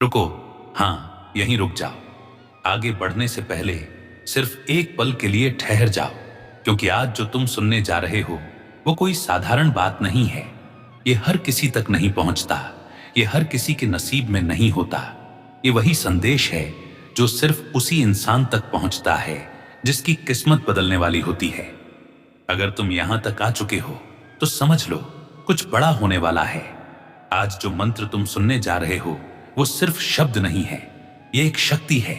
रुको, हाँ यहीं रुक जाओ। आगे बढ़ने से पहले सिर्फ एक पल के लिए ठहर जाओ, क्योंकि आज जो तुम सुनने जा रहे हो वो कोई साधारण बात नहीं है। ये हर किसी तक नहीं पहुंचता, ये हर किसी के नसीब में नहीं होता। ये वही संदेश है जो सिर्फ उसी इंसान तक पहुंचता है जिसकी किस्मत बदलने वाली होती है। अगर तुम यहां तक आ चुके हो तो समझ लो, कुछ बड़ा होने वाला है। आज जो मंत्र तुम सुनने जा रहे हो वो सिर्फ शब्द नहीं है, ये एक शक्ति है,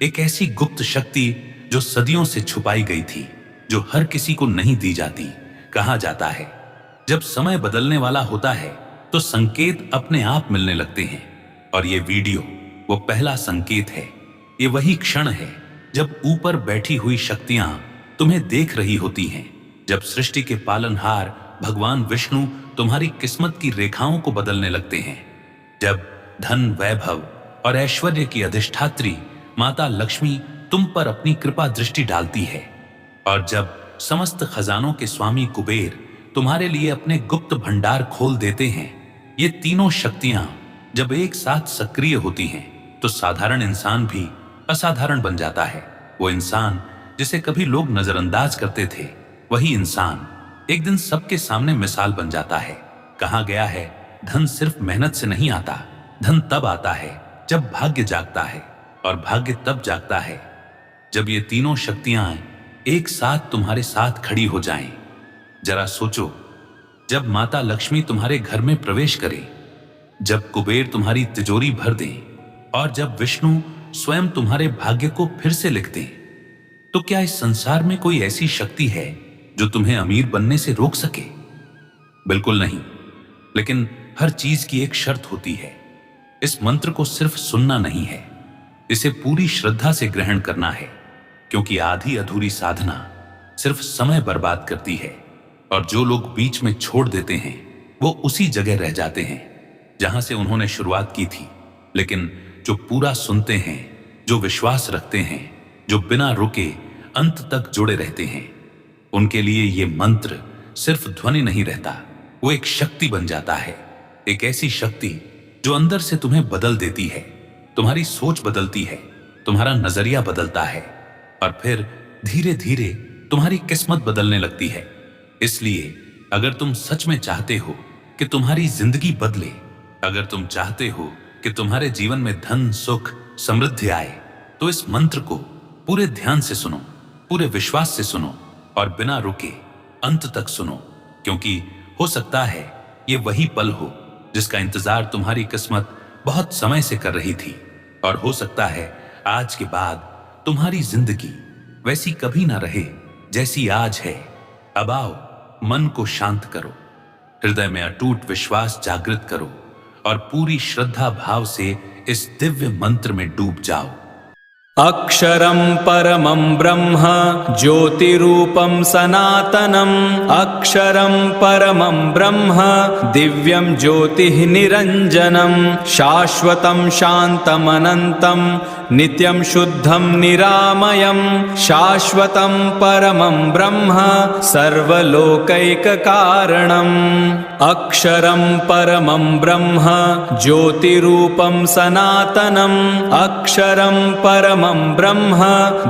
एक ऐसी गुप्त शक्ति जो सदियों से छुपाई गई थी, जो हर किसी को नहीं दी जाती। कहा जाता है जब समय बदलने वाला होता है तो संकेत अपने आप मिलने लगते हैं, और ये वीडियो वो पहला संकेत है। ये वही क्षण है जब ऊपर बैठी हुई शक्तियां तुम्हें देख रही होती हैं, जब सृष्टि के पालनहार भगवान विष्णु तुम्हारी किस्मत की रेखाओं को बदलने लगते हैं, जब धन, वैभव और ऐश्वर्य की अधिष्ठात्री माता लक्ष्मी तुम पर अपनी कृपा दृष्टि डालती है, और जब समस्त खजानों के स्वामी कुबेर तुम्हारे लिए अपने गुप्त भंडार खोल देते हैं। ये तीनों शक्तियां जब एक साथ सक्रिय होती हैं तो साधारण इंसान भी असाधारण बन जाता है। वो इंसान जिसे कभी लोग नजरअंदाज करते थे, वही इंसान एक दिन सबके सामने मिसाल बन जाता है। कहा गया है धन सिर्फ मेहनत से नहीं आता, धन तब आता है जब भाग्य जागता है, और भाग्य तब जागता है जब ये तीनों शक्तियां एक साथ तुम्हारे साथ खड़ी हो जाएं। जरा सोचो, जब माता लक्ष्मी तुम्हारे घर में प्रवेश करे, जब कुबेर तुम्हारी तिजोरी भर दे, और जब विष्णु स्वयं तुम्हारे भाग्य को फिर से लिख दे, तो क्या इस संसार में कोई ऐसी शक्ति है जो तुम्हें अमीर बनने से रोक सके? बिल्कुल नहीं। लेकिन हर चीज की एक शर्त होती है। इस मंत्र को सिर्फ सुनना नहीं है, इसे पूरी श्रद्धा से ग्रहण करना है, क्योंकि आधी अधूरी साधना सिर्फ समय बर्बाद करती है, और जो लोग बीच में छोड़ देते हैं वो उसी जगह रह जाते हैं जहां से उन्होंने शुरुआत की थी। लेकिन जो पूरा सुनते हैं, जो विश्वास रखते हैं, जो बिना रुके अंत तक जुड़े रहते हैं, उनके लिए ये मंत्र सिर्फ ध्वनि नहीं रहता, वो एक शक्ति बन जाता है। एक ऐसी शक्ति जो अंदर से तुम्हें बदल देती है, तुम्हारी सोच बदलती है, तुम्हारा नजरिया बदलता है, और फिर धीरे धीरे तुम्हारी किस्मत बदलने लगती है। इसलिए अगर तुम सच में चाहते हो कि तुम्हारी जिंदगी बदले, अगर तुम चाहते हो कि तुम्हारे जीवन में धन, सुख, समृद्धि आए, तो इस मंत्र को पूरे ध्यान से सुनो, पूरे विश्वास से सुनो, और बिना रुके अंत तक सुनो, क्योंकि हो सकता है ये वही पल हो जिसका इंतजार तुम्हारी किस्मत बहुत समय से कर रही थी, और हो सकता है आज के बाद तुम्हारी जिंदगी वैसी कभी ना रहे जैसी आज है। अब आओ, मन को शांत करो, हृदय में अटूट विश्वास जागृत करो, और पूरी श्रद्धा भाव से इस दिव्य मंत्र में डूब जाओ। अक्षरं परमं ब्रह्म ज्योतिरूपं सनातनम्। अक्षरं परमं ब्रह्म दिव्यं ज्योतिः निरञ्जनं। शाश्वतं शान्तमनन्तं नित्यं शुद्धं निरामयं। शाश्वतं परमं ब्रह्म सर्वलोकैककारणम्। अक्षरं परमं ब्रह्म ज्योतिरूपं सनातनम्। अक्षरं परमं ब्रह्म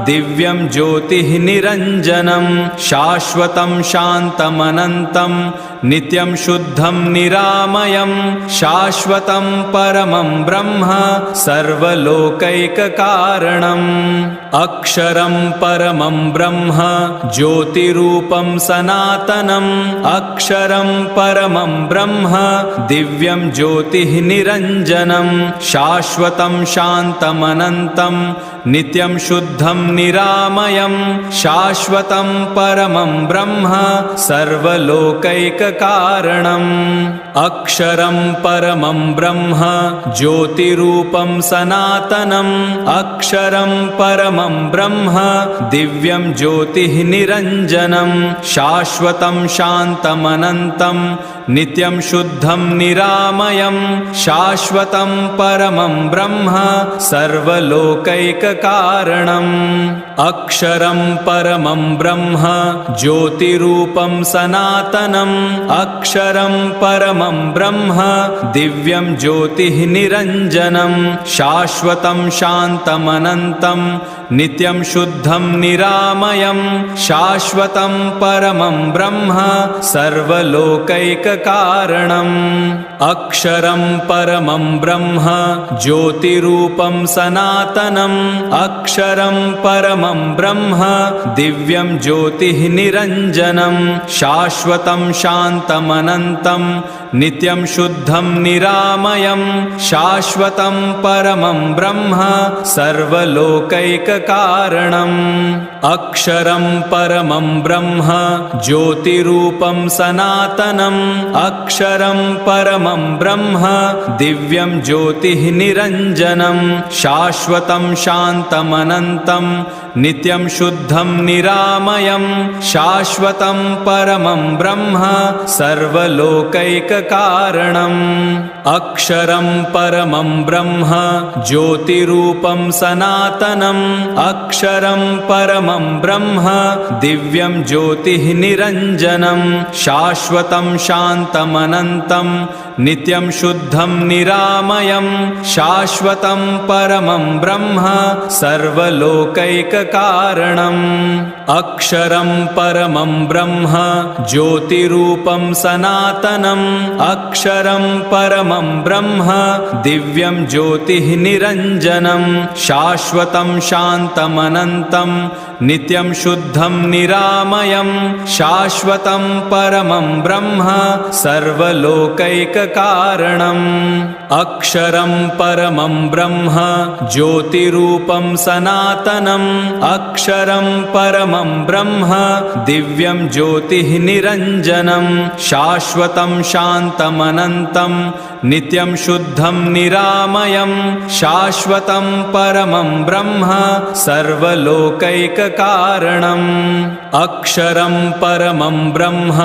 दिव्यं ज्योतिः निरञ्जनं। शाश्वतं शान्तमनन्तं नित्यं शुद्धं निरामयं। शाश्वतं परमं ब्रह्म सर्वलोकैककारणम्। अक्षरं परमं ब्रह्म ज्योतिरूपं सनातनम्। अक्षरं परमं ब्रह्म दिव्यं ज्योतिः निरञ्जनं। शाश्वतं शान्तमनन्तं नित्यं शुद्धं निरामयं। शाश्वतं परमं ब्रह्म सर्वलोकैककारणम्। अक्षरं परमं ब्रह्म ज्योतिरूपं सनातनम्। अक्षरं परमं ब्रह्म दिव्यं ज्योतिः निरञ्जनं। शाश्वतं शान्तमनन्तं नित्यं शुद्धं निरामयं शाश्वतं परमं ब्रह्म सर्वलोकैककारणम् अक्षरं परमं ब्रह्म ज्योतिरूपं सनातनम् अक्षरं परमं ब्रह्म दिव्यं ज्योतिः निरञ्जनं शाश्वतं शान्तमनन्तं नित्यं शुद्धं निरामयं शाश्वतं परमं ब्रह्म सर्वलोकैककारणम् अक्षरं परमं ब्रह्म ज्योतिरूपं सनातनम् अक्षरं परमं ब्रह्म दिव्यं ज्योतिः निरञ्जनं शाश्वतं शान्तमनन्तं नित्यं शुद्धं निरामयं शाश्वतं परमं ब्रह्म सर्वलोकैककारणम् अक्षरं परमं ब्रह्म ज्योतिरूपं सनातनम् अक्षरं परमं ब्रह्म दिव्यं ज्योतिः निरञ्जनं शाश्वतं शान्तमनन्तं नित्यं शुद्धं निरामयं शाश्वतं परमं ब्रह्म सर्वलोकैककारणम् अक्षरं परमं ब्रह्म ज्योतिरूपं सनातनम् अक्षरं परमं ब्रह्म दिव्यं ज्योतिः निरञ्जनं शाश्वतं शान्तमनन्तं नित्यं शुद्धं निरामयं शाश्वतं परमं ब्रह्म सर्वलोकैककारणम् अक्षरं परमं ब्रह्म ज्योतिरूपं सनातनम् अक्षरं परमं ब्रह्म दिव्यं ज्योतिः निरञ्जनं शाश्वतं शान्तमनन्तं नित्यं शुद्धं निरामयं शाश्वतं परमं ब्रह्म सर्वलोकैककारणम् अक्षरं परमं ब्रह्म ज्योतिरूपं सनातनम् अक्षरं परमं ब्रह्म दिव्यं ज्योतिः निरञ्जनं शाश्वतं शान्तमनन्तं नित्यं शुद्धं निरामयं शाश्वतं परमं ब्रह्म सर्वलोकैककारणम् अक्षरं परमं ब्रह्म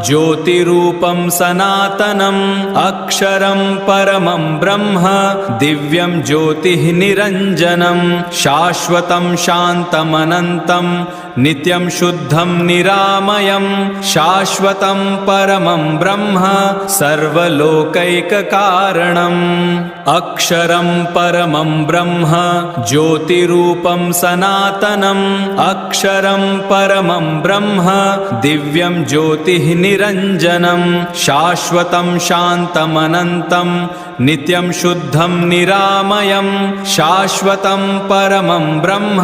ज्योतिरूपं सनातनम् अक्षरं परमं ब्रह्म दिव्यं ज्योतिः निरञ्जनं शाश्वतं शान्तमनन्तं नित्यं शुद्धं निरामयं शाश्वतं परमं ब्रह्म सर्वलोकैककारणम् अक्षरं परमं ब्रह्म ज्योतिरूपं सनातनम् अक्षरं परमं ब्रह्म दिव्यं ज्योतिः निरञ्जनं शाश्वतं शान्तमनन्तं नित्यं शुद्धं निरामयं शाश्वतं परमं ब्रह्म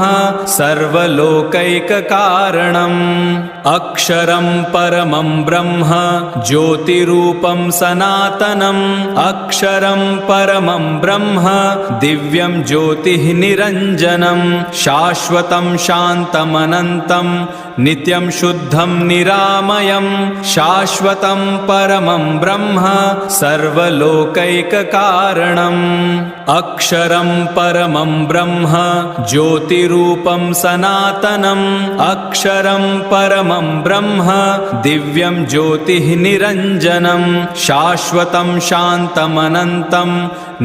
सर्वलोकैककारणम् अक्षरं परमं ब्रह्म ज्योतिरूपं सनातनम् अक्षरं परमं ब्रह्म दिव्यं ज्योतिः निरञ्जनं शाश्वतं शान्तमनन्तं नित्यं शुद्धं निरामयं शाश्वतं परमं ब्रह्म सर्वलोकैककारणम् अक्षरं परमं ब्रह्म ज्योतिरूपं सनातनम् अक्षरं परमं ब्रह्म दिव्यं ज्योतिः निरञ्जनं शाश्वतं शान्तमनन्तं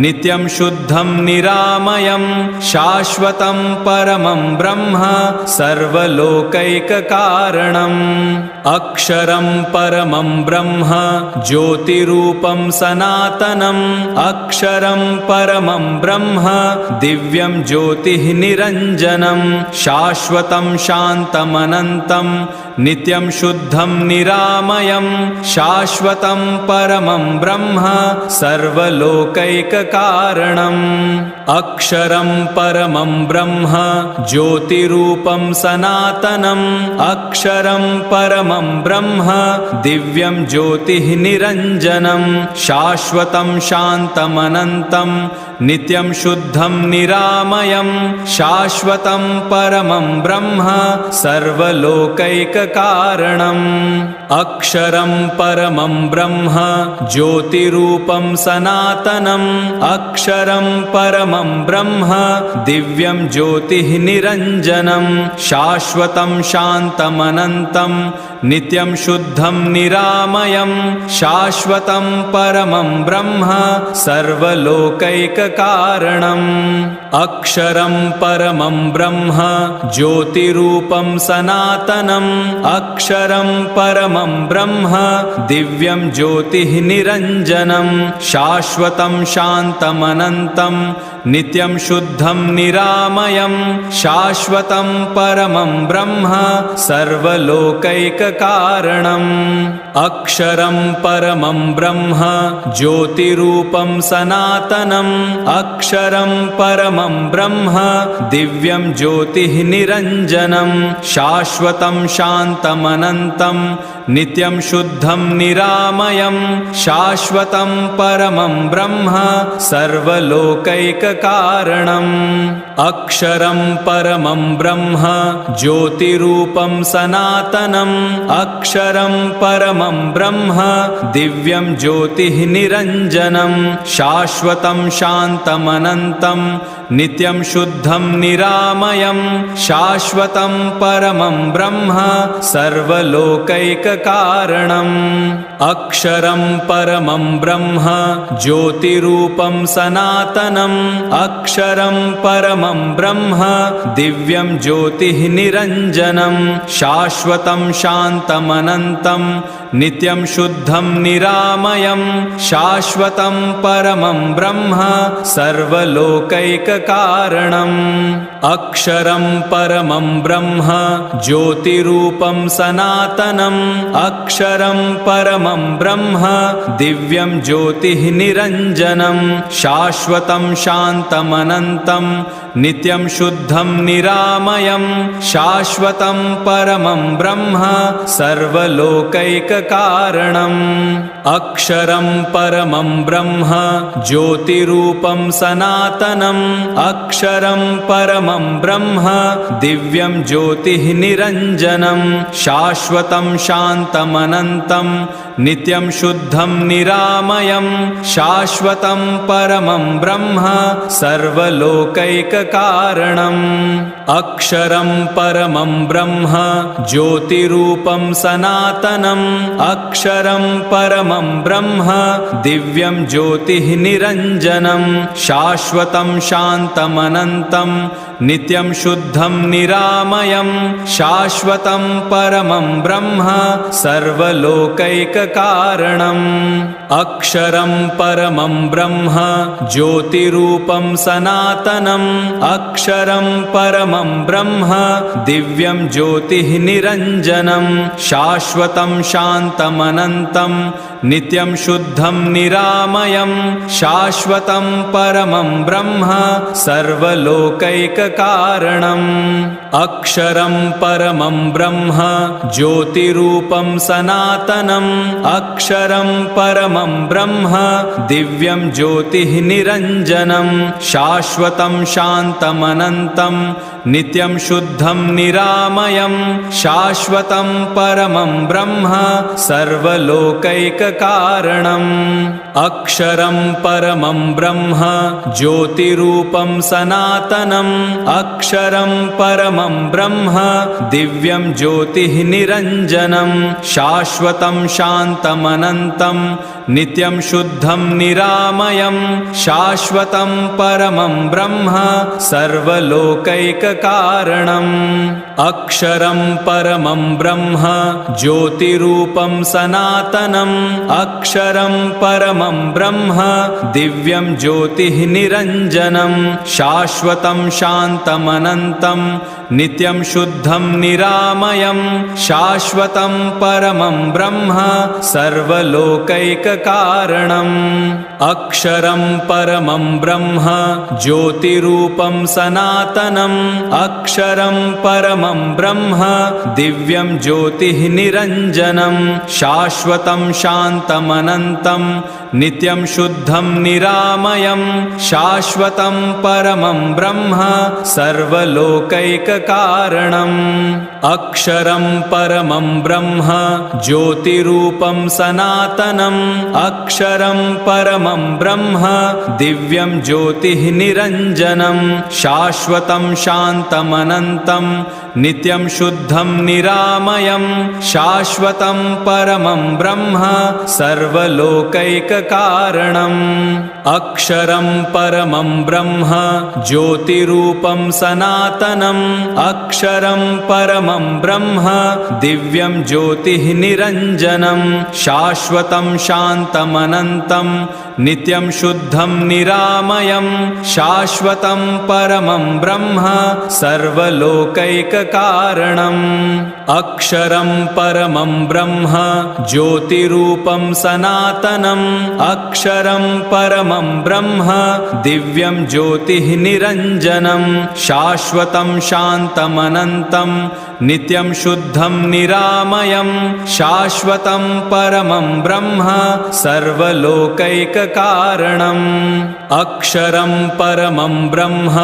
नित्यं शुद्धं निरामयं शाश्वतं परमं ब्रह्म सर्वलोकैककारणम् अक्षरं परमं ब्रह्म ज्योतिरूपं सनातनम् अक्षरं परमं ब्रह्म दिव्यं ज्योतिः निरञ्जनं शाश्वतं शान्तमनन्तं नित्यं शुद्धं निरामयं शाश्वतं परमं ब्रह्म सर्वलोकैककारणम् अक्षरं परमं ब्रह्म ज्योतिरूपं सनातनम् अक्षरं परमं ब्रह्म दिव्यं ज्योतिः निरञ्जनं शाश्वतं शान्तमनन्तं नित्यं शुद्धं निरामयं शाश्वतं परमं ब्रह्म सर्वलोकैककारणम् अक्षरं परमं ब्रह्म ज्योतिरूपं सनातनम् अक्षरं परमं ब्रह्म दिव्यं ज्योतिः निरञ्जनं शाश्वतं शान्तमनन्तं नित्यं शुद्धं निरामयं शाश्वतं परमं ब्रह्म सर्वलोकैककारणम् अक्षरं परमं ब्रह्म ज्योतिरूपं सनातनम् अक्षरं परमं ब्रह्म दिव्यं ज्योतिः निरञ्जनं शाश्वतं शान्तमनन्तं नित्यं शुद्धं निरामयं शाश्वतं परमं ब्रह्म सर्वलोकैककारणम् अक्षरं परमं ब्रह्म ज्योतिरूपं सनातनम् अक्षरं परमं ब्रह्म दिव्यं ज्योतिः निरञ्जनं शाश्वतं शान्तमनन्तं नित्यं शुद्धं निरामयं शाश्वतं परमं ब्रह्म सर्वलोकैककारणम् अक्षरं परमं ब्रह्म ज्योतिरूपं सनातनम् अक्षरं परमं ब्रह्म दिव्यं ज्योतिः निरञ्जनं शाश्वतं शान्तमनन्तं नित्यं शुद्धं निरामयं शाश्वतं परमं ब्रह्म सर्वलोकैककारणम् अक्षरं परमं ब्रह्म ज्योतिरूपं सनातनम् अक्षरं परमं ब्रह्म दिव्यं ज्योतिः निरञ्जनं शाश्वतं शान्तमनन्तं नित्यं शुद्धं निरामयं शाश्वतं परमं ब्रह्म सर्वलोकैककारणम् अक्षरं परमं ब्रह्म ज्योतिरूपं सनातनम् अक्षरं परमं ब्रह्म दिव्यं ज्योतिः निरञ्जनं शाश्वतं शान्तमनन्तं नित्यं शुद्धं निरामयं शाश्वतं परमं ब्रह्म सर्वलोकैककारणम् अक्षरं परमं ब्रह्म ज्योतिरूपं सनातनम् अक्षरं परमं ब्रह्म दिव्यं ज्योतिः निरञ्जनं शाश्वतं शान्तमनन्तं नित्यं शुद्धं निरामयं शाश्वतं परमं ब्रह्म सर्वलोकैककारणम् अक्षरं परमं ब्रह्म ज्योतिरूपं सनातनम् अक्षरं परमं ब्रह्म दिव्यं ज्योतिः निरञ्जनं शाश्वतं शान्तमनन्तं नित्यं शुद्धं निरामयं शाश्वतं परमं ब्रह्म सर्वलोकैककारणम् अक्षरं परमं ब्रह्म ज्योतिरूपं सनातनम् अक्षरं परमं ब्रह्म दिव्यं ज्योतिः निरञ्जनं शाश्वतं शान्तमनन्तं नित्यं शुद्धं निरामयं शाश्वतं परमं ब्रह्म सर्वलोकैककारणम् अक्षरं परमं ब्रह्म ज्योतिरूपं सनातनम् अक्षरं परमं ब्रह्म दिव्यं ज्योतिः निरञ्जनं शाश्वतं शान्तमनन्तं नित्यं शुद्धं निरामयं शाश्वतं परमं ब्रह्म सर्वलोकैककारणम् अक्षरं परमं ब्रह्म ज्योतिरूपं सनातनम् अक्षरं परमं ब्रह्म दिव्यं ज्योतिः निरञ्जनं शाश्वतं शान्तमनन्तं नित्यं शुद्धं निरामयं शाश्वतं परमं ब्रह्म सर्वलोकैककारणम् अक्षरं परमं ब्रह्म ज्योतिरूपं सनातनम् अक्षरं परमं ब्रह्म दिव्यं ज्योतिः निरञ्जनं शाश्वतं शान्तमनन्तं नित्यं शुद्धं निरामयं शाश्वतं परमं ब्रह्म सर्वलोकैककारणम् अक्षरं परमं ब्रह्म ज्योतिरूपं सनातनम् अक्षरं परमं ब्रह्म दिव्यं ज्योतिः निरञ्जनं शाश्वतं शान्तमनन्तं नित्यं शुद्धं निरामयं शाश्वतं परमं ब्रह्म सर्वलोकैककारणम् अक्षरं परमं ब्रह्म ज्योतिरूपं सनातनम् अक्षरं परमं ब्रह्म दिव्यं ज्योतिः निरञ्जनं शाश्वतं शान्तमनन्तं नित्यं शुद्धं निरामयं शाश्वतं परमं ब्रह्म सर्वलोकैककारणम् अक्षरं परमं ब्रह्म ज्योतिरूपं सनातनम् अक्षरं परमं ब्रह्म दिव्यं ज्योतिः निरञ्जनं शाश्वतं शान्तमनन्तं नित्यं शुद्धं निरामयं शाश्वतं परमं ब्रह्म सर्वलोकैककारणम् अक्षरं परमं ब्रह्म ज्योतिरूपं सनातनम् अक्षरं परमं ब्रह्म दिव्यं ज्योतिः निरञ्जनं शाश्वतं शान्तमनन्तं नित्यं शुद्धं निरामयं शाश्वतं परमं ब्रह्म सर्वलोकैककारणम् अक्षरं परमं ब्रह्म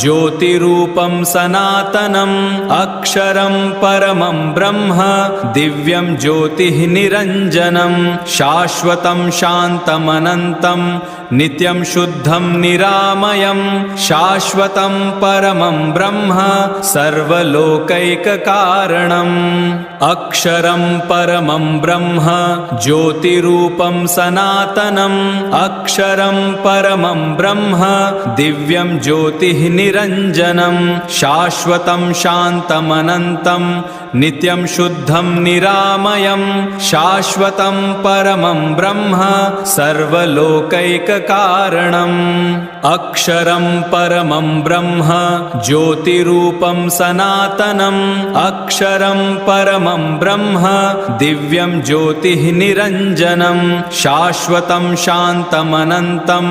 ज्योतिरूपं सनातनम् अक्षरं परमं ब्रह्म दिव्यं ज्योतिः निरञ्जनं शाश्वतं शान्तमनन्तं नित्यं शुद्धं निरामयं शाश्वतं परमं ब्रह्म सर्वलोकैककारणम् अक्षरं परमं ब्रह्म ज्योतिरूपं सनातनम् अक्षरं परमं ब्रह्म दिव्यं ज्योतिः निरञ्जनं शाश्वतं शान्तमनन्तं नित्यं शुद्धं निरामयं शाश्वतं परमं ब्रह्म सर्वलोकैककारणम् अक्षरं परमं ब्रह्म ज्योतिरूपं सनातनम् अक्षरं परमं ब्रह्म दिव्यं ज्योतिः निरञ्जनं शाश्वतं शान्तमनन्तं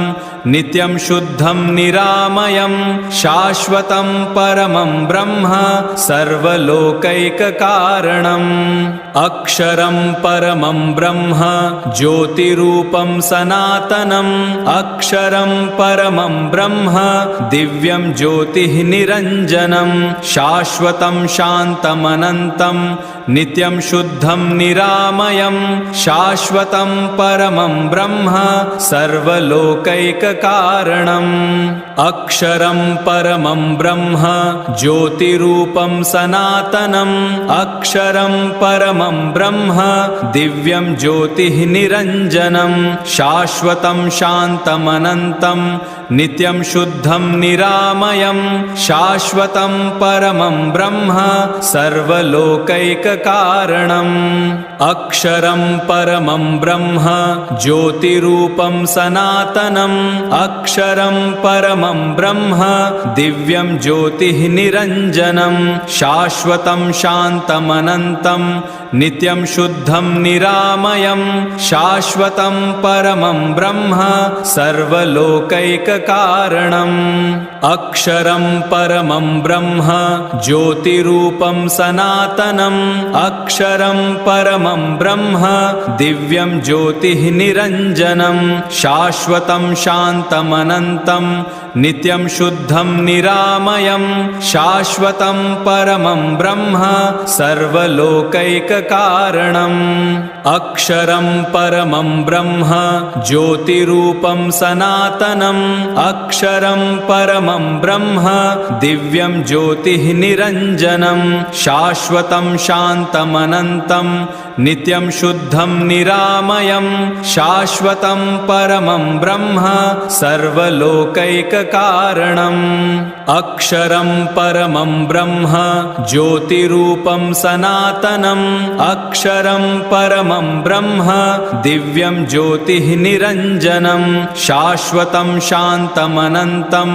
नित्यं शुद्धं निरामयं शाश्वतं परमं ब्रह्म सर्वलोकैककारणम् अक्षरं परमं ब्रह्म ज्योतिरूपं सनातनम् अक्षरं परमं ब्रह्म दिव्यं ज्योतिः निरञ्जनं शाश्वतं शान्तमनन्तं नित्यं शुद्धं निरामयं शाश्वतं परमं ब्रह्म सर्वलोकैककारणम् अक्षरं परमं ब्रह्म ज्योतिरूपं सनातनम् अक्षरं परमं ब्रह्म दिव्यं ज्योतिः निरञ्जनं शाश्वतं शान्तमनन्तं नित्यं शुद्धं निरामयं शाश्वतं परमं ब्रह्म सर्वलोकैककारणम् अक्षरं परमं ब्रह्म ज्योतिरूपं सनातनम् अक्षरं परमं ब्रह्म दिव्यं ज्योतिः निरञ्जनं शाश्वतं शान्तमनन्तं नित्यं शुद्धं निरामयं शाश्वतं परमं ब्रह्म सर्वलोकैककारणम् अक्षरं परमं ब्रह्म ज्योतिरूपं सनातनम् अक्षरं परमं ब्रह्म दिव्यं ज्योतिः निरञ्जनं शाश्वतं शान्तमनन्तं नित्यं शुद्धं निरामयं शाश्वतं परमं ब्रह्म सर्वलोकैककारणम् अक्षरं परमं ब्रह्म ज्योतिरूपं सनातनम् अक्षरं परमं ब्रह्म दिव्यं ज्योतिः निरञ्जनं शाश्वतं शान्तमनन्तं नित्यं शुद्धं निरामयं शाश्वतं परमं ब्रह्म सर्वलोकैककारणम् अक्षरं परमं ब्रह्म ज्योतिरूपं सनातनम् अक्षरं परमं ब्रह्म दिव्यं ज्योतिः निरञ्जनं शाश्वतं शान्तमनन्तं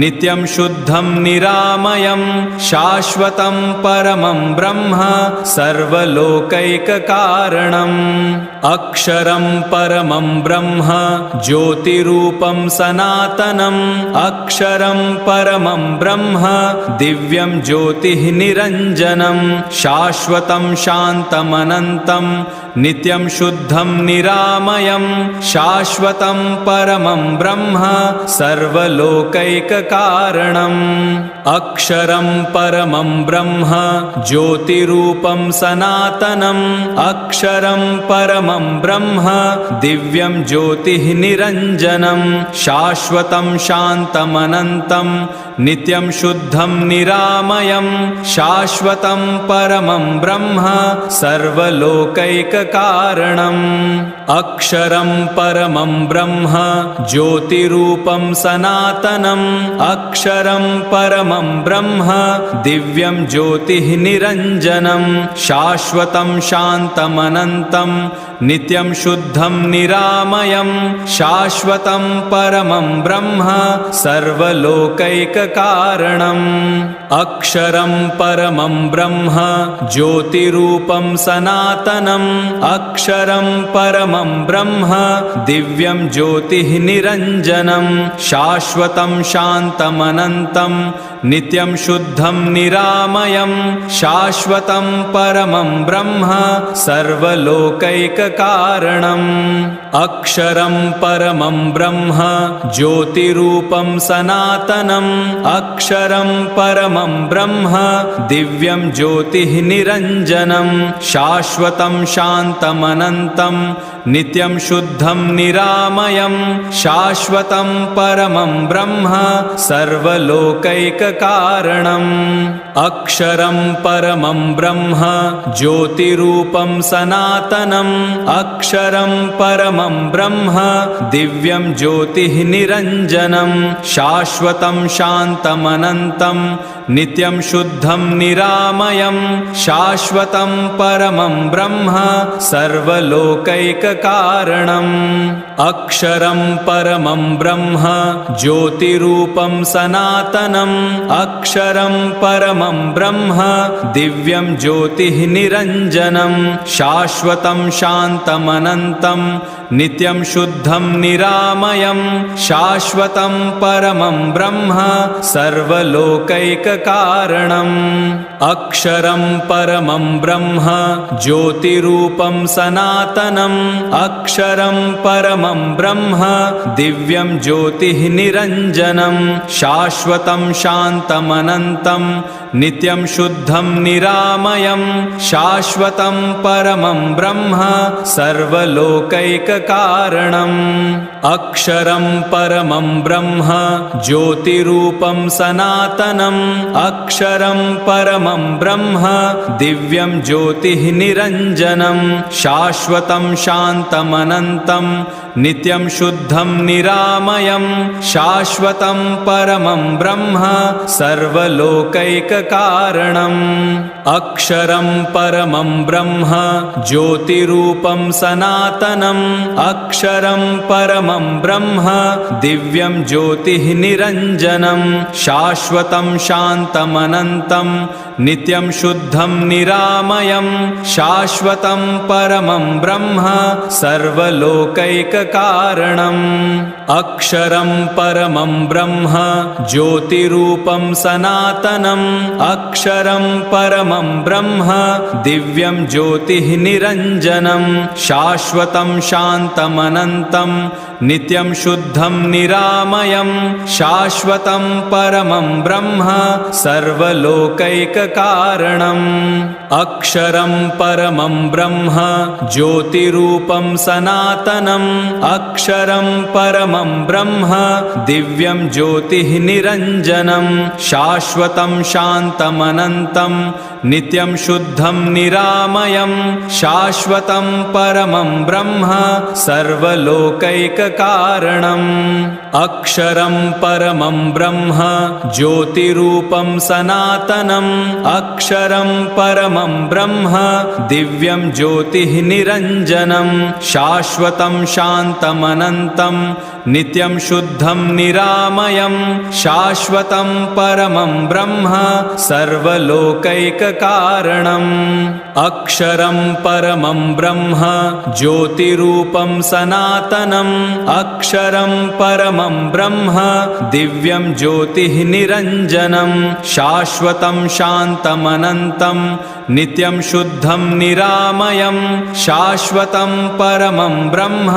नित्यं शुद्धं निरामयं शाश्वतं परमं ब्रह्म सर्वलोकैककारणम् अक्षरं परमं ब्रह्म ज्योतिरूपं सनातनम् अक्षरं परमं ब्रह्म दिव्यं ज्योतिः निरञ्जनं शाश्वतं शान्तमनन्तं नित्यं शुद्धं निरामयं शाश्वतं परमं ब्रह्म सर्वलोकैककारणम् अक्षरं परमं ब्रह्म ज्योतिरूपं सनातनम् अक्षरं परमं ब्रह्म दिव्यं ज्योतिः निरञ्जनं शाश्वतं शान्तमनन्तं नित्यं शुद्धं निरामयं शाश्वतं परमं ब्रह्म सर्वलोकैककारणम् अक्षरं परमं ब्रह्म ज्योतिरूपं सनातनम् अक्षरं परमं ब्रह्म दिव्यं ज्योतिः निरञ्जनं शाश्वतं शान्तमनन्तं नित्यं शुद्धं निरामयं शाश्वतं परमं ब्रह्म सर्वलोकैककारणम् अक्षरं परमं ब्रह्म ज्योतिरूपं सनातनम् अक्षरं परमं ब्रह्म दिव्यं ज्योतिः निरञ्जनं शाश्वतं शान्तमनन्तं नित्यं शुद्धं निरामयं शाश्वतं परमं ब्रह्म सर्वलोकैककारणम् अक्षरं परमं ब्रह्म ज्योतिरूपं सनातनम् अक्षरं परमं ब्रह्म दिव्यं ज्योतिः निरञ्जनं शाश्वतं शान्तमनन्तं नित्यं शुद्धं निरामयं शाश्वतं परमं ब्रह्म सर्वलोकैककारणम् अक्षरं परमं ब्रह्म ज्योतिरूपं सनातनम् अक्षरं परमं ब्रह्म दिव्यं ज्योतिः निरञ्जनं शाश्वतं शान्तमनन्तं नित्यं शुद्धं निरामयं शाश्वतं परमं ब्रह्म सर्वलोकैककारणम् अक्षरं परमं ब्रह्म ज्योतिरूपं सनातनम् अक्षरं परमं ब्रह्म दिव्यं ज्योतिः निरञ्जनं शाश्वतं शान्तमनन्तं नित्यं शुद्धं निरामयं शाश्वतं परमं ब्रह्म सर्वलोकैककारणम् अक्षरं परमं ब्रह्म ज्योतिरूपं सनातनम् अक्षरं परमं ब्रह्म दिव्यं ज्योतिः निरञ्जनं शाश्वतं शान्तमनन्तं नित्यं शुद्धं निरामयं शाश्वतं परमं ब्रह्म सर्वलोकैककारणम् अक्षरं परमं ब्रह्म ज्योतिरूपं सनातनम् अक्षरं परमं ब्रह्म दिव्यं ज्योतिः निरञ्जनं शाश्वतं शान्तमनन्तं नित्यं शुद्धं निरामयं शाश्वतं परमं ब्रह्म सर्वलोकैककारणम् अक्षरं परमं ब्रह्म ज्योतिरूपं सनातनम् अक्षरं परमं ब्रह्म दिव्यं ज्योतिः निरञ्जनं शाश्वतं शान्तमनन्तं नित्यं शुद्धं निरामयं शाश्वतं परमं ब्रह्म सर्वलोकैककारणम् अक्षरं परमं ब्रह्म ज्योतिरूपं सनातनम् अक्षरं परमं ब्रह्म दिव्यं ज्योतिः निरञ्जनं शाश्वतं शान्तमनन्तं नित्यं शुद्धं निरामयं शाश्वतं परमं ब्रह्म सर्वलोकैककारणम् अक्षरं परमं ब्रह्म ज्योतिरूपं सनातनम् अक्षरं परमं ब्रह्म दिव्यं ज्योतिः निरञ्जनं शाश्वतं शान्तमनन्तं नित्यं शुद्धं निरामयं शाश्वतं परमं ब्रह्म सर्वलोकैककारणम् अक्षरं परमं ब्रह्म ज्योतिरूपं सनातनम् अक्षरं परमं ब्रह्म दिव्यं ज्योतिः निरञ्जनं शाश्वतं शान्तमनन्तं नित्यं शुद्धं निरामयं शाश्वतं परमं ब्रह्म सर्वलोकैककारणम् अक्षरं परमं ब्रह्म ज्योतिरूपं सनातनम् अक्षरं परमं ब्रह्म दिव्यं ज्योतिः निरञ्जनं शाश्वतं शान्तमनन्तं नित्यं शुद्धं निरामयं शाश्वतं परमं ब्रह्म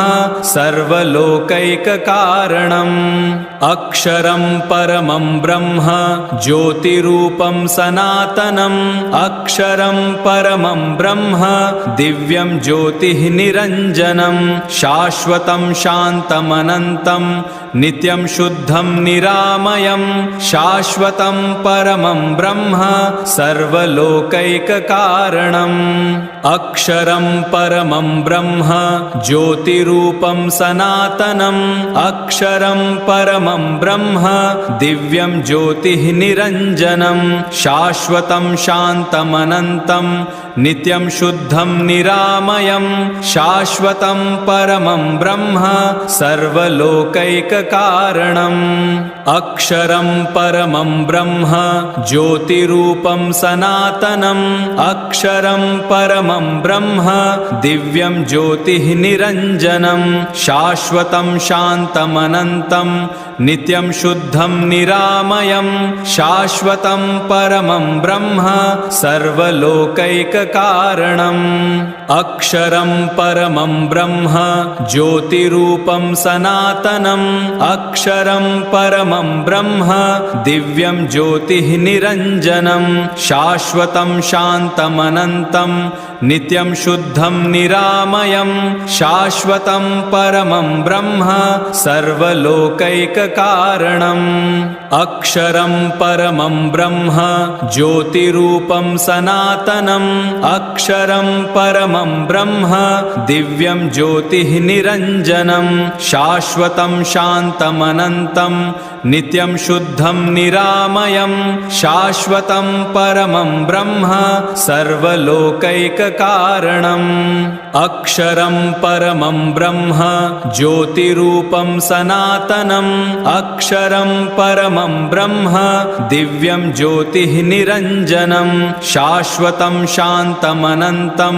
सर्वलोकैककारणम् अक्षरं परमं ब्रह्म ज्योतिरूपं सनातनम् अक्षरं परमं ब्रह्म दिव्यं ज्योतिः निरञ्जनं शाश्वतं शान्तमनन्तं नित्यं शुद्धं निरामयं शाश्वतं परमं ब्रह्म सर्वलोकैककारणम् अक्षरं परमं ब्रह्म ज्योतिरूपं सनातनम् अक्षरं परमं ब्रह्म दिव्यं ज्योतिः निरञ्जनं शाश्वतं शान्तमनन्तं नित्यं शुद्धं निरामयं शाश्वतं परमं ब्रह्म सर्वलोकैककारणम् अक्षरं परमं ब्रह्म ज्योतिरूपं सनातनम् अक्षरं परमं ब्रह्म दिव्यं ज्योतिः निरञ्जनं शाश्वतं शान्तमनन्तं नित्यं शुद्धं निरामयं शाश्वतं परमं ब्रह्म सर्वलोकैककारणम् अक्षरं परमं ब्रह्म ज्योतिरूपं सनातनम् अक्षरं परमं ब्रह्म दिव्यं ज्योतिः निरञ्जनं शाश्वतं शान्तमनन्तं नित्यं शुद्धं निरामयं शाश्वतं परमं ब्रह्म सर्वलोकैककारणम् अक्षरं परमं ब्रह्म ज्योतिरूपं सनातनम् अक्षरं परमं ब्रह्म दिव्यं ज्योतिः निरञ्जनं शाश्वतं शान्तमनन्तं नित्यं शुद्धं निरामयं शाश्वतं परमं ब्रह्म सर्वलोकैककारणम् अक्षरं परमं ब्रह्म ज्योतिरूपं सनातनम् अक्षरं परमं ब्रह्म दिव्यं ज्योतिः निरञ्जनं शाश्वतं शान्तमनन्तं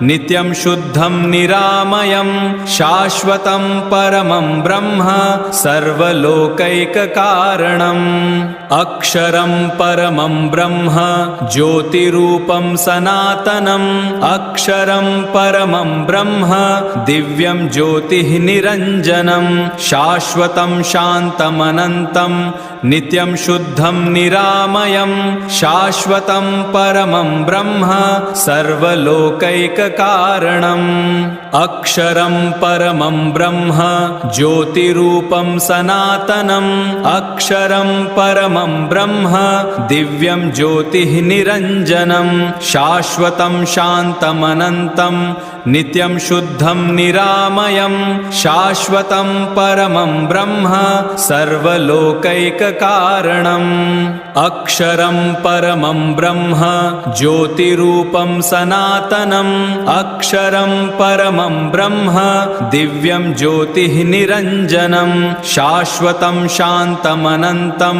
नित्यं शुद्धं निरामयं शाश्वतं परमं ब्रह्म सर्वलोकैककारणम् अक्षरं परमं ब्रह्म ज्योतिरूपं सनातनम् अक्षरं परमं ब्रह्म दिव्यं ज्योतिः निरञ्जनं शाश्वतं शान्तमनन्तं नित्यं शुद्धं निरामयं शाश्वतं परमं ब्रह्म सर्वलोकैककारणम् अक्षरं परमं ब्रह्म ज्योतिरूपं सनातनम् अक्षरं परमं ब्रह्म दिव्यं ज्योतिः निरञ्जनं शाश्वतं शान्तमनन्तं नित्यं शुद्धं निरामयं शाश्वतं परमं ब्रह्म सर्वलोकैककारणम् अक्षरं परमं ब्रह्म ज्योतिरूपं सनातनम् अक्षरं परमं ब्रह्म दिव्यं ज्योतिः निरञ्जनं शाश्वतं शान्तमनन्तं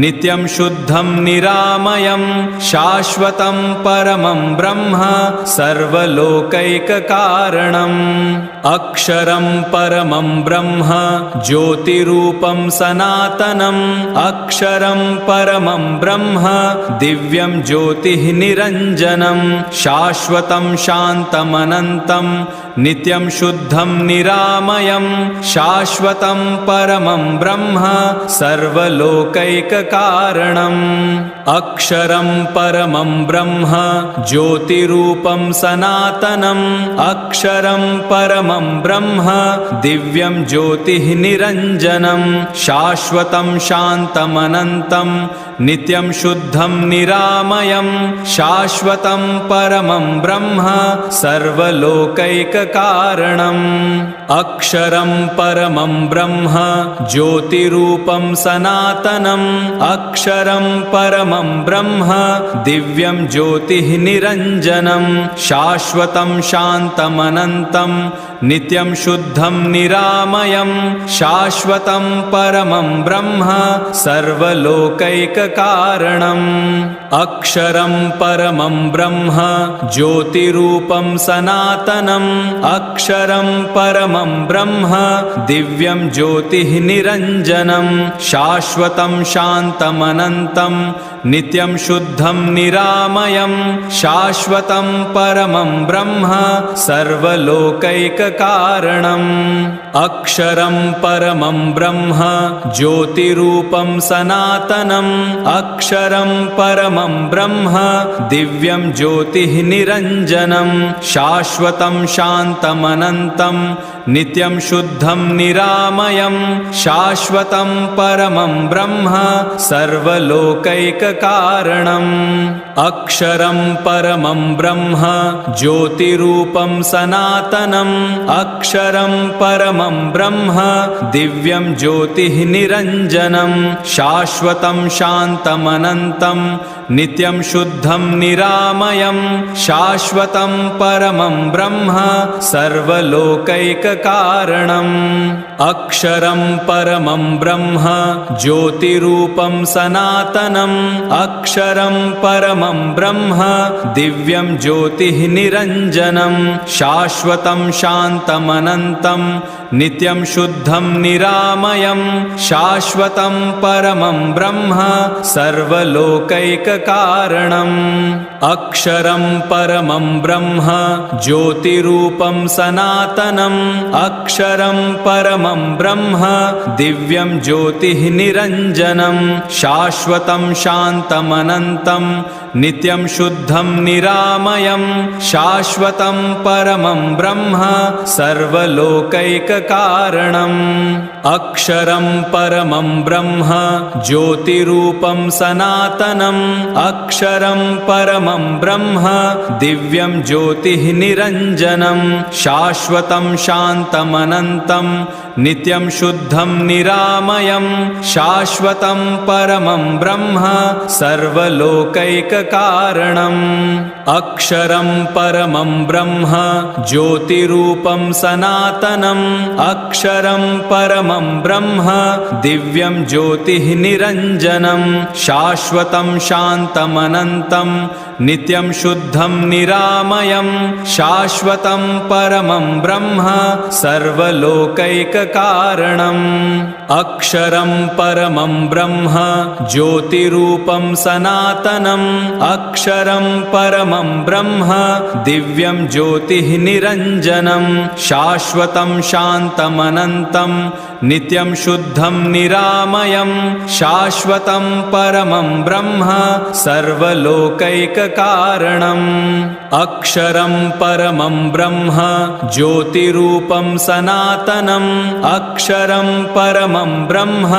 नित्यं शुद्धं निरामयं शाश्वतं परमं ब्रह्म सर्वलोकैककारणम् अक्षरं परमं ब्रह्म ज्योतिरूपं सनातनम् अक्षरं परमं ब्रह्म दिव्यं ज्योतिः निरञ्जनं शाश्वतं शान्तमनन्तं नित्यं शुद्धं निरामयं शाश्वतं परमं ब्रह्म सर्वलोकैककारणम् अक्षरं परमं ब्रह्म ज्योतिरूपं सनातनम् अक्षरं परमं ब्रह्म दिव्यं ज्योतिः निरञ्जनं शाश्वतं शान्तमनन्तं नित्यं शुद्धं निरामयं शाश्वतं परमं ब्रह्म सर्वलोकैककारणम् अक्षरं परमं ब्रह्म ज्योतिरूपं सनातनम् अक्षरं परमं ब्रह्म दिव्यं ज्योतिः निरञ्जनं शाश्वतं शान्तमनन्तं नित्यं शुद्धं निरामयं शाश्वतं परमं ब्रह्म सर्वलोकैककारणम् अक्षरं परमं ब्रह्म ज्योतिरूपं सनातनम् अक्षरं परमं ब्रह्म दिव्यं ज्योतिः निरञ्जनं शाश्वतं शान्तमनन्तं नित्यं शुद्धं निरामयं शाश्वतं परमं ब्रह्म सर्वलोकैककारणम् अक्षरं परमं ब्रह्म ज्योतिरूपं सनातनम् अक्षरं परमं ब्रह्म दिव्यं ज्योतिः निरञ्जनं शाश्वतं शान्तमनन्तं नित्यं शुद्धं निरामयं शाश्वतं परमं ब्रह्म सर्वलोकैककारणम् अक्षरं परमं ब्रह्म ज्योतिरूपं सनातनम् अक्षरं परमं ब्रह्म दिव्यं ज्योतिः निरञ्जनं शाश्वतं शान्तमनन्तं नित्यं शुद्धं निरामयं शाश्वतं परमं ब्रह्म सर्वलोकैककारणम् अक्षरं परमं ब्रह्म ज्योतिरूपं सनातनम् अक्षरं परमं ब्रह्म दिव्यं ज्योतिः निरञ्जनं शाश्वतं शान्तमनन्तं नित्यं शुद्धं निरामयं शाश्वतं परमं ब्रह्म सर्वलोकैककारणम् अक्षरं परमं ब्रह्म ज्योतिरूपं सनातनम् अक्षरं परमं ब्रह्म दिव्यं ज्योतिः निरञ्जनं शाश्वतं शान्तमनन्तं नित्यं शुद्धं निरामयं शाश्वतं परमं ब्रह्म सर्वलोकैककारणम् अक्षरं परमं ब्रह्म ज्योतिरूपं सनातनम् अक्षरं परमं ब्रह्म दिव्यं ज्योतिः निरञ्जनं शाश्वतं शान्तमनन्तं नित्यं शुद्धं निरामयं शाश्वतं परमं ब्रह्म सर्वलोकैककारणम् अक्षरं परमं ब्रह्म ज्योतिरूपं सनातनम् अक्षरं परमं ब्रह्म दिव्यं ज्योतिः निरञ्जनं शाश्वतं शान्तमनन्तं नित्यं शुद्धं निरामयं शाश्वतं परमं ब्रह्म सर्वलोकैककारणम् अक्षरं परमं ब्रह्म ज्योतिरूपं सनातनम् अक्षरं परमं ब्रह्म दिव्यं ज्योतिः निरञ्जनं शाश्वतं शान्तमनन्तं नित्यं शुद्धं निरामयं शाश्वतं परमं ब्रह्म सर्वलोकैककारणम् अक्षरं परमं ब्रह्म ज्योतिरूपं सनातनम् अक्षरं परमं ब्रह्म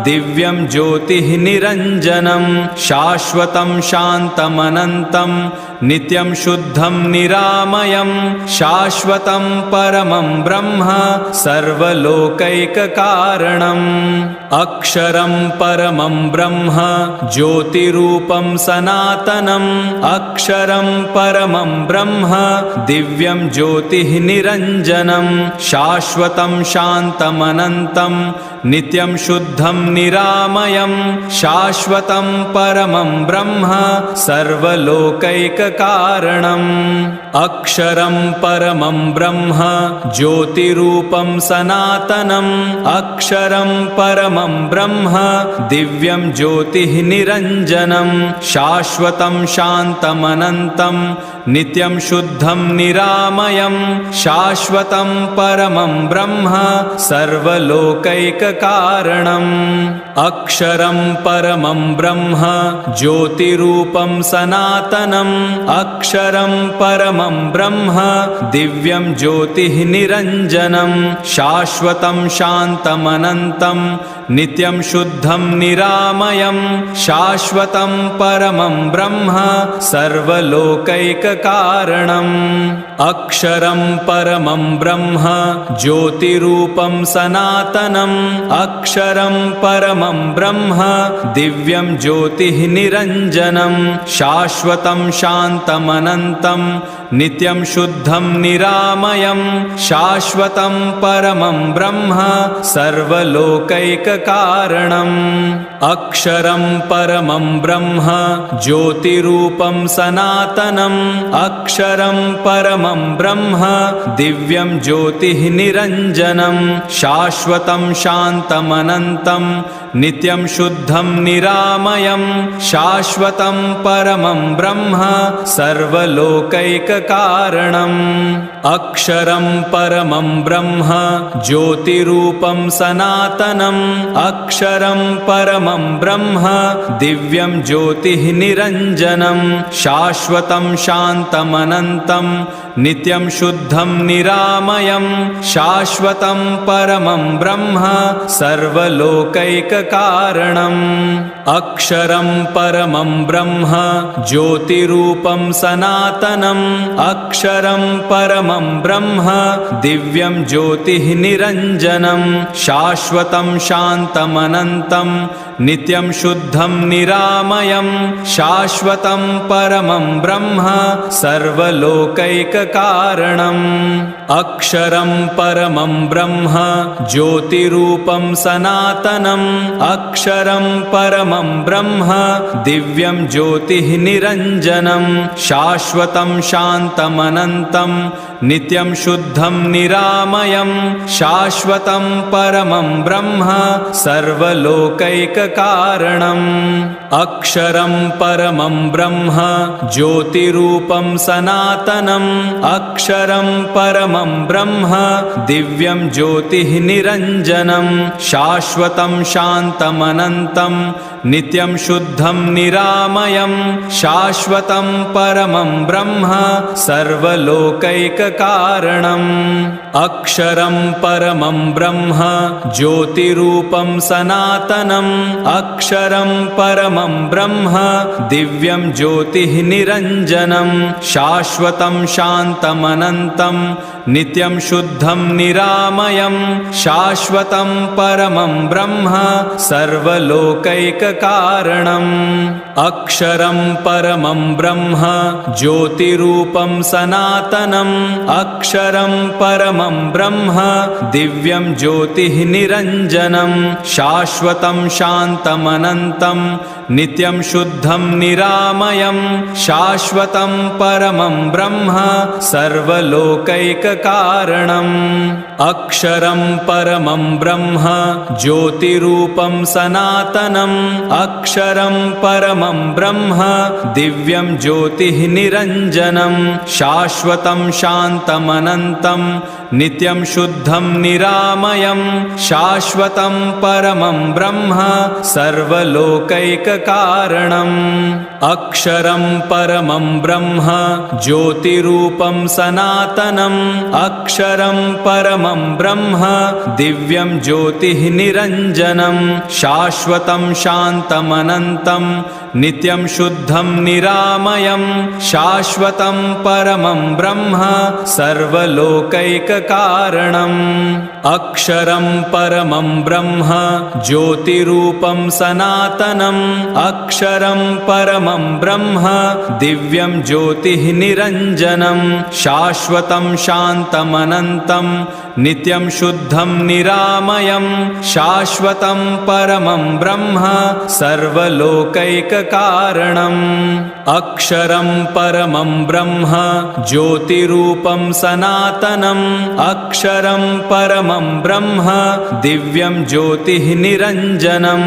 दिव्यं ज्योतिः निरञ्जनं शाश्वतं शान्तमनन्तं नित्यं शुद्धं निरामयं शाश्वतं परमं ब्रह्म सर्वलोकैककारणम् अक्षरं परमं ब्रह्म ज्योतिरूपं सनातनम् अक्षरं परमं ब्रह्म दिव्यं ज्योतिः निरञ्जनं शाश्वतं शान्तमनन्तं नित्यं शुद्धं निरामयं शाश्वतं परमं ब्रह्म सर्वलोकैककारणम् अक्षरं परमं ब्रह्म ज्योतिरूपं सनातनम् अक्षरं परमं ब्रह्म दिव्यं ज्योतिः निरञ्जनं शाश्वतं शान्तमनन्तं नित्यं शुद्धं निरामयं शाश्वतं परमं ब्रह्म सर्वलोकैककारणम् अक्षरं परमं ब्रह्म ज्योतिरूपं सनातनम् अक्षरं परमं ब्रह्म दिव्यं ज्योतिः निरञ्जनं शाश्वतं शान्तमनन्तं नित्यं शुद्धं निरामयं शाश्वतं परमं ब्रह्म सर्वलोकैककारणम् अक्षरं परमं ब्रह्म ज्योतिरूपं सनातनम् अक्षरं परमं ब्रह्म दिव्यं ज्योतिः निरञ्जनं शाश्वतं शान्तमनन्तं नित्यं शुद्धं निरामयं शाश्वतं परमं ब्रह्म सर्वलोकैककारणम् अक्षरं परमं ब्रह्म ज्योतिरूपं सनातनम् अक्षरं परमं ब्रह्म दिव्यं ज्योतिः निरञ्जनं शाश्वतं शान्तमनन्तं नित्यं शुद्धं निरामयं शाश्वतं परमं ब्रह्म सर्वलोकैककारणम् अक्षरं परमं ब्रह्म ज्योतिरूपं सनातनम् अक्षरं परमं ब्रह्म दिव्यं ज्योतिः निरञ्जनं शाश्वतं शान्तमनन्तं नित्यं शुद्धं निरामयं शाश्वतं परमं ब्रह्म सर्वलोकैककारणम् अक्षरं परमं ब्रह्म ज्योतिरूपं सनातनम् अक्षरं परमं ब्रह्म दिव्यं ज्योतिः निरञ्जनं शाश्वतं शान्तमनन्तं नित्यं शुद्धं निरामयं शाश्वतं परमं ब्रह्म सर्वलोकैककारणम् अक्षरं परमं ब्रह्म ज्योतिरूपं सनातनम् अक्षरं परमं ब्रह्म दिव्यं ज्योतिः निरञ्जनं शाश्वतं शान्तमनन्तं नित्यं शुद्धं निरामयं शाश्वतं परमं ब्रह्म सर्वलोकैककारणम् अक्षरं परमं ब्रह्म ज्योतिरूपं सनातनम् अक्षरं परमं ब्रह्म दिव्यं ज्योतिः निरञ्जनं शाश्वतं शान्तमनन्तं नित्यं शुद्धं निरामयं शाश्वतं परमं ब्रह्म सर्वलोकैककारणम् अक्षरं परमं ब्रह्म ज्योतिरूपं सनातनम् अक्षरं परमं ब्रह्म दिव्यं ज्योतिः निरञ्जनं शाश्वतं शान्तमनन्तं नित्यं शुद्धं निरामयं शाश्वतं परमं ब्रह्म सर्वलोकैककारणम् अक्षरं परमं ब्रह्म ज्योतिरूपं सनातनम् अक्षरं परमं ब्रह्म दिव्यं ज्योतिः निरञ्जनं शाश्वतं शान्तमनन्तं नित्यं शुद्धं निरामयं शाश्वतं परमं ब्रह्म सर्वलोकैककारणम् अक्षरं परमं ब्रह्म ज्योतिरूपं सनातनम् अक्षरं परमं ब्रह्म दिव्यं ज्योतिः निरञ्जनं शाश्वतं शान्तमनन्तं नित्यं शुद्धं निरामयं शाश्वतं परमं ब्रह्म सर्वलोकैककारणम् अक्षरं परमं ब्रह्म ज्योतिरूपं सनातनम् अक्षरं परमं ब्रह्म दिव्यं ज्योतिः निरञ्जनं शाश्वतं शान्तमनन्तं नित्यं शुद्धं निरामयं शाश्वतं परमं ब्रह्म सर्वलोकैककारणम् अक्षरं परमं ब्रह्म ज्योतिरूपं सनातनम् अक्षरं परमं ब्रह्म दिव्यं ज्योतिः निरञ्जनं शाश्वतं शान्तमनन्तं नित्यं शुद्धं निरामयं शाश्वतं परमं ब्रह्म सर्वलोकैककारणम् अक्षरं परमं ब्रह्म ज्योतिरूपं सनातनम् अक्षरं परमं ब्रह्म दिव्यं ज्योतिः निरञ्जनं